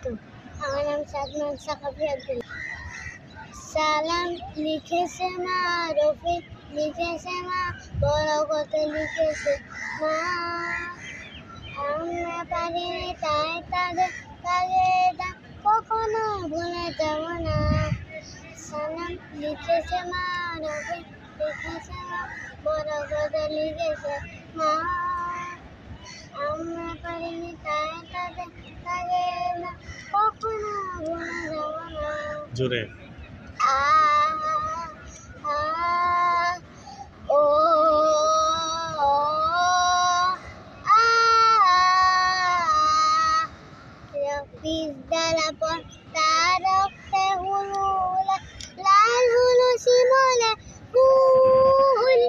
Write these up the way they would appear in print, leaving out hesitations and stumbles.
আলাইকুম। আমার নাম সাদমান সাকাফি আব্দুল্লাহ। সালাম লিখেছে মা, রফিক লিখেছে মা, বরকত লিখেছে মা। আমরা পারিনি তাই তাদের কখনো ভুলে যাব না। সালাম লিখেছে মা, রফিক লিখেছে মা, বরকত লিখেছে মা। আমরা পারিনি তাই তাদের কখনো ভুলে যাব না। জোরে আ আ ও আ বিদ্যালা পর তার রক্তে হুলুল লাল হলো শিমলে ফুল,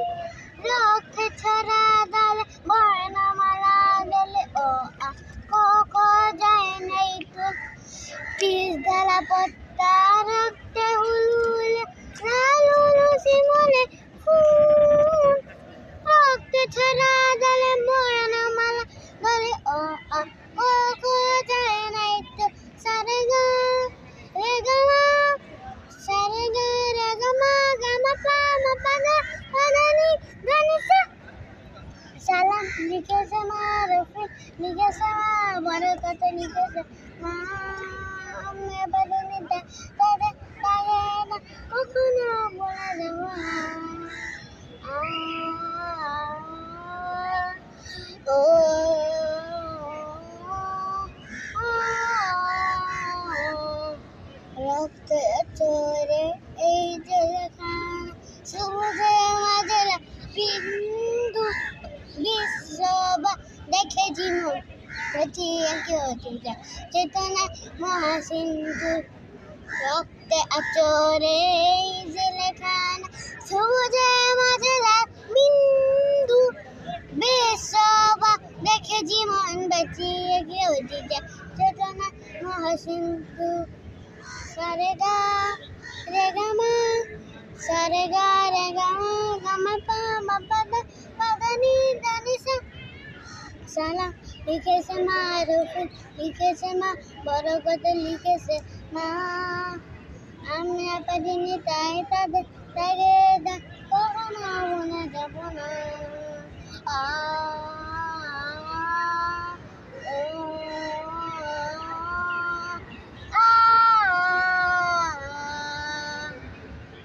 রক্তে ছড়া ডালে বর্ণমালা দলে ও আ ক খ যায় নাই তো। বিদ্যালা পর তার রক্তে হুলুল লাল হলো শিমলে ফুল, রক্তে ছড়া ডালে বর্ণমালা দলে ও আ ক খ যায় নাই তো। সারে গা রে গা মা, সারে গা রে গা মা, গা মা পা গা পা ধা নি ধা নি সা। সালাম লিখেছে মা, রফিক লিখেছে মা, বরকত লিখেছে মা। আমরা পারিনি তাদের কখনো ভুলে যাব না। আ ও রক্ত চরে এই যে লেখা, সবুজে মাঝে বিন্দু বিশ্ববা দেখে জীবন রচিয়ে কেউ চেতনা মহাসিন্ধু। রক্তে আচরে এই যে লেখা, সবুজে মাঝে বিন্দু বিশ্ববা দেখে জীবন বাঁচিয়ে কেউ চেতনা মহাসিন্ধু। সারে গা রে গা মা, সারে গা রে গা মা, গা মা পা পা ধা নি সা। সালাম লিখেছে মা, রফিক লিখেছে মা, বরকত লিখেছে মা। আমরা পারিনি তাই তাদের